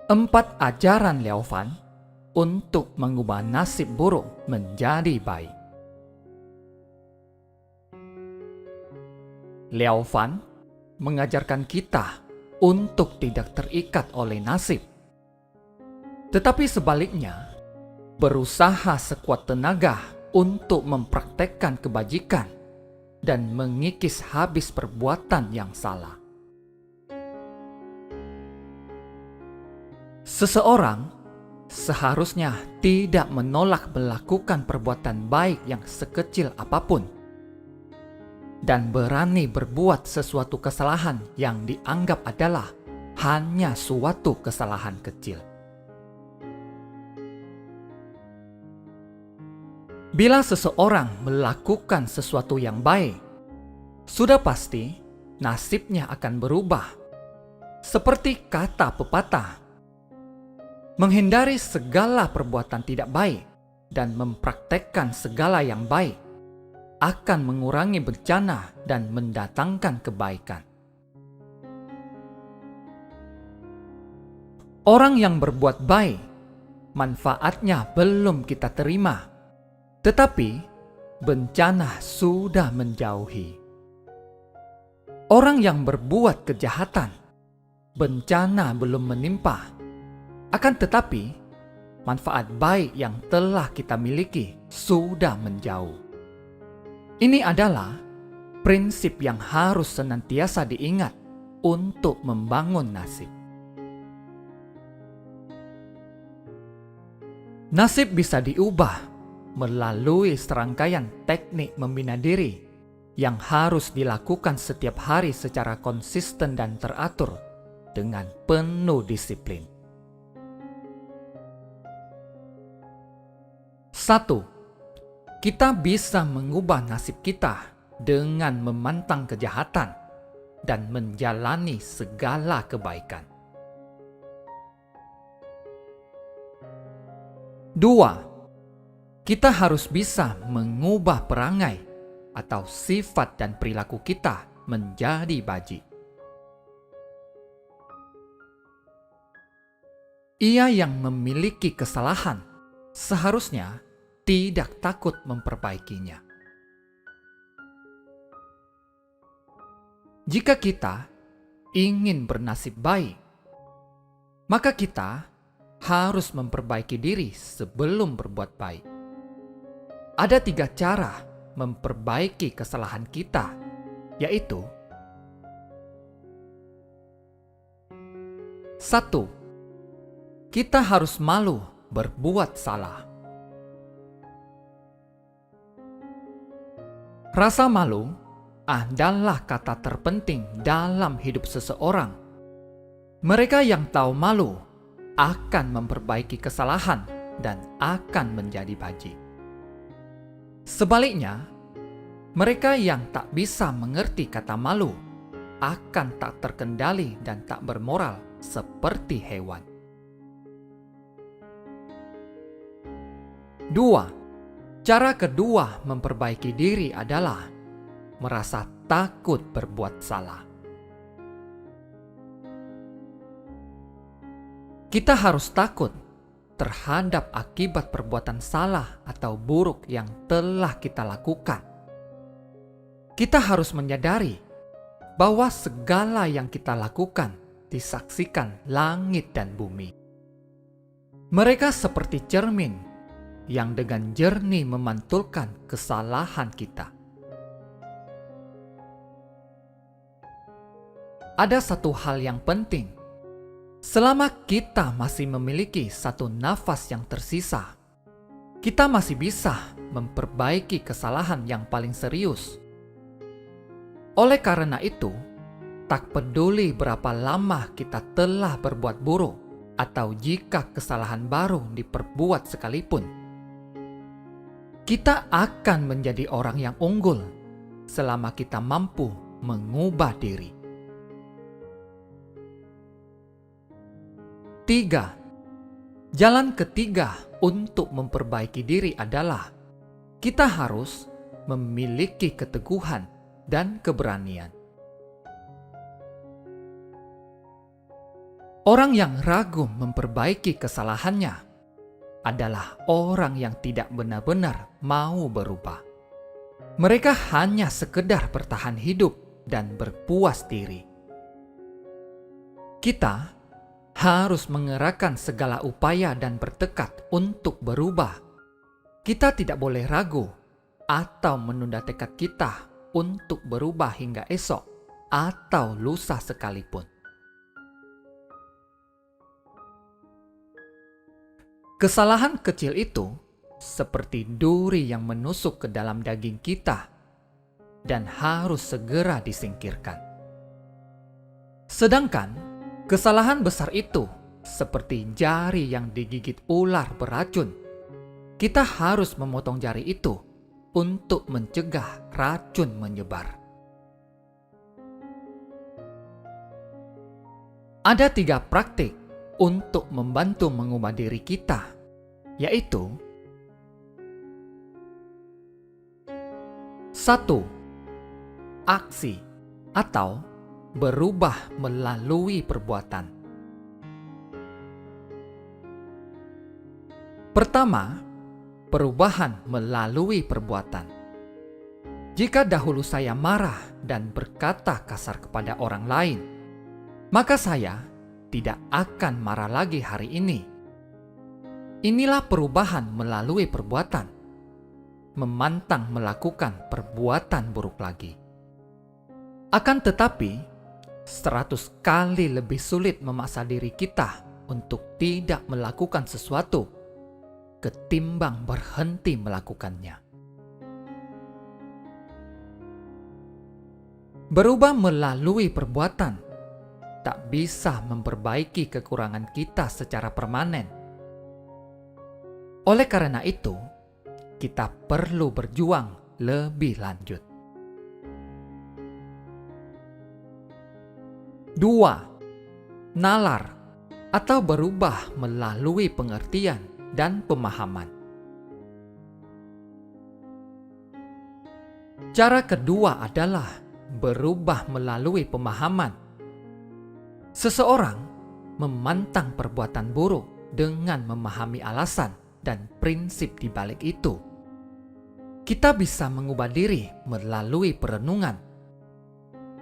4 ajaran Liao Fan untuk mengubah nasib buruk menjadi baik. Liao Fan mengajarkan kita untuk tidak terikat oleh nasib, tetapi sebaliknya berusaha sekuat tenaga untuk mempraktekkan kebajikan dan mengikis habis perbuatan yang salah. Seseorang seharusnya tidak menolak melakukan perbuatan baik yang sekecil apapun dan berani berbuat sesuatu kesalahan yang dianggap adalah hanya suatu kesalahan kecil. Bila seseorang melakukan sesuatu yang baik, sudah pasti nasibnya akan berubah. Seperti kata pepatah, menghindari segala perbuatan tidak baik dan mempraktekkan segala yang baik akan mengurangi bencana dan mendatangkan kebaikan. Orang yang berbuat baik, manfaatnya belum kita terima, tetapi bencana sudah menjauhi. Orang yang berbuat kejahatan, bencana belum menimpa, akan tetapi manfaat baik yang telah kita miliki sudah menjauh. Ini adalah prinsip yang harus senantiasa diingat untuk membangun nasib. Nasib bisa diubah melalui serangkaian teknik membina diri yang harus dilakukan setiap hari secara konsisten dan teratur dengan penuh disiplin. 1. Kita bisa mengubah nasib kita dengan memantang kejahatan dan menjalani segala kebaikan. 2. Kita harus bisa mengubah perangai atau sifat dan perilaku kita menjadi baji. Ia yang memiliki kesalahan seharusnya tidak takut memperbaikinya. Jika kita ingin bernasib baik, maka kita harus memperbaiki diri sebelum berbuat baik. Ada 3 cara memperbaiki kesalahan kita, yaitu 1. Kita harus malu berbuat salah. Rasa malu adalah kata terpenting dalam hidup seseorang. Mereka yang tahu malu akan memperbaiki kesalahan dan akan menjadi baji. Sebaliknya, mereka yang tak bisa mengerti kata malu akan tak terkendali dan tak bermoral seperti hewan. 2. Cara kedua memperbaiki diri adalah merasa takut berbuat salah. Kita harus takut terhadap akibat perbuatan salah atau buruk yang telah kita lakukan. Kita harus menyadari bahwa segala yang kita lakukan disaksikan langit dan bumi. Mereka seperti cermin yang dengan jernih memantulkan kesalahan kita. Ada satu hal yang penting. Selama kita masih memiliki satu nafas yang tersisa, kita masih bisa memperbaiki kesalahan yang paling serius. Oleh karena itu, tak peduli berapa lama kita telah berbuat buruk atau jika kesalahan baru diperbuat sekalipun, kita akan menjadi orang yang unggul selama kita mampu mengubah diri. 3. Jalan ketiga untuk memperbaiki diri adalah kita harus memiliki keteguhan dan keberanian. Orang yang ragu memperbaiki kesalahannya adalah orang yang tidak benar-benar mau berubah. Mereka hanya sekedar bertahan hidup dan berpuas diri. Kita harus mengerahkan segala upaya dan bertekad untuk berubah. Kita tidak boleh ragu atau menunda tekad kita untuk berubah hingga esok atau lusa sekalipun. Kesalahan kecil itu seperti duri yang menusuk ke dalam daging kita dan harus segera disingkirkan. Sedangkan kesalahan besar itu seperti jari yang digigit ular beracun. Kita harus memotong jari itu untuk mencegah racun menyebar. Ada 3 praktik untuk membantu mengubah diri kita, yaitu 1. Aksi atau berubah melalui perbuatan. Pertama, perubahan melalui perbuatan. Jika dahulu saya marah dan berkata kasar kepada orang lain, maka saya tidak akan marah lagi hari ini. Inilah perubahan melalui perbuatan. Memantang melakukan perbuatan buruk lagi. Akan tetapi, 100 kali lebih sulit memaksa diri kita untuk tidak melakukan sesuatu ketimbang berhenti melakukannya. Berubah melalui perbuatan tak bisa memperbaiki kekurangan kita secara permanen. Oleh karena itu, kita perlu berjuang lebih lanjut. 2. Nalar atau berubah melalui pengertian dan pemahaman. Cara kedua adalah berubah melalui pemahaman. Seseorang memantang perbuatan buruk dengan memahami alasan dan prinsip di balik itu. Kita bisa mengubah diri melalui perenungan.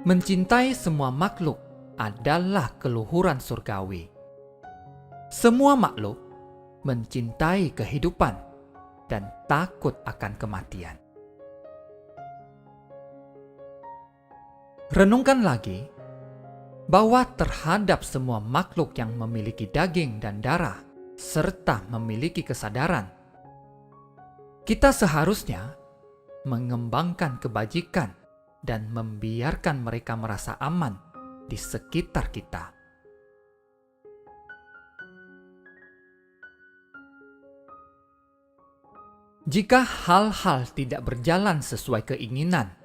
Mencintai semua makhluk adalah keluhuran surgawi. Semua makhluk mencintai kehidupan dan takut akan kematian. Renungkan lagi bahwa terhadap semua makhluk yang memiliki daging dan darah serta memiliki kesadaran, kita seharusnya mengembangkan kebajikan dan membiarkan mereka merasa aman di sekitar kita. Jika hal-hal tidak berjalan sesuai keinginan,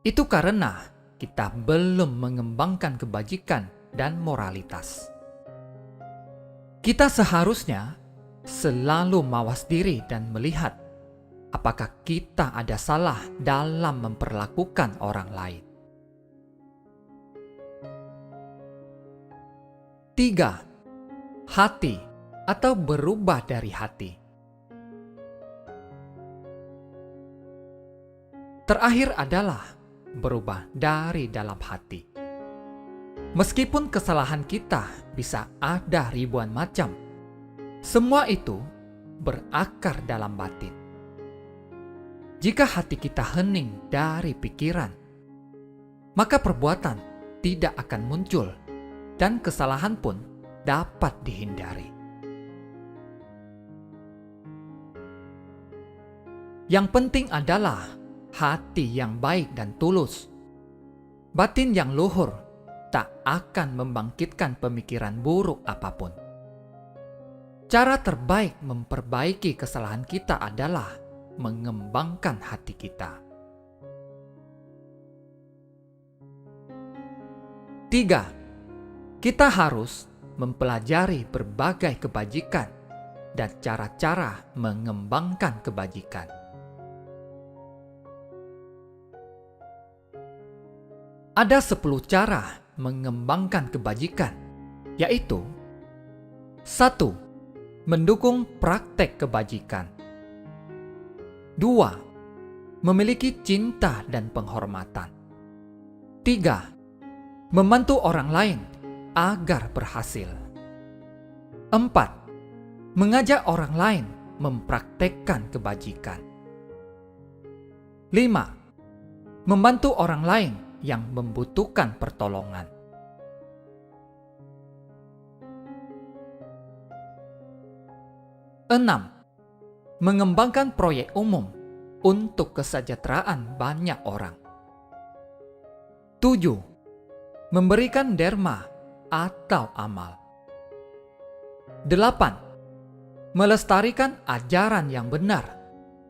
itu karena kita belum mengembangkan kebajikan dan moralitas. Kita seharusnya selalu mawas diri dan melihat apakah kita ada salah dalam memperlakukan orang lain. 3. Hati atau berubah dari hati. Terakhir adalah berubah dari dalam hati. Meskipun kesalahan kita bisa ada ribuan macam, semua itu berakar dalam batin. Jika hati kita hening dari pikiran, maka perbuatan tidak akan muncul dan kesalahan pun dapat dihindari. Yang penting adalah hati yang baik dan tulus. Batin yang luhur tak akan membangkitkan pemikiran buruk apapun. Cara terbaik memperbaiki kesalahan kita adalah mengembangkan hati kita. 3. Kita harus mempelajari berbagai kebajikan dan cara-cara mengembangkan kebajikan. Ada 10 cara mengembangkan kebajikan, yaitu: 1. Mendukung praktek kebajikan. 2. Memiliki cinta dan penghormatan. 3. Membantu orang lain agar berhasil. 4. Mengajak orang lain mempraktekkan kebajikan. 5. Membantu orang lain yang membutuhkan pertolongan. 6. Mengembangkan proyek umum untuk kesejahteraan banyak orang. 7. Memberikan derma atau amal. 8. Melestarikan ajaran yang benar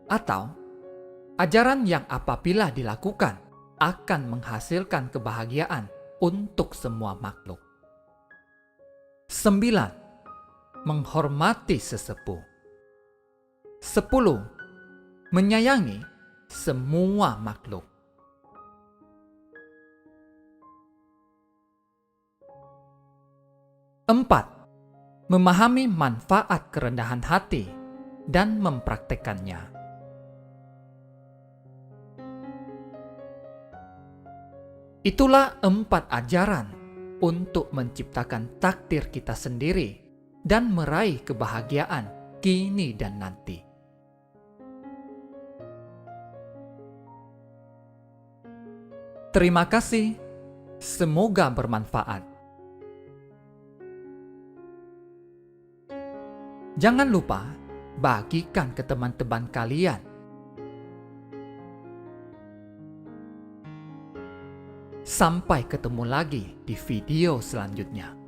atau ajaran yang apabila dilakukan akan menghasilkan kebahagiaan untuk semua makhluk. 9. Menghormati sesepuh. 10. Menyayangi semua makhluk. 4. Memahami manfaat kerendahan hati dan mempraktekannya. Itulah 4 ajaran untuk menciptakan takdir kita sendiri dan meraih kebahagiaan kini dan nanti. Terima kasih, semoga bermanfaat. Jangan lupa bagikan ke teman-teman kalian. Sampai ketemu lagi di video selanjutnya.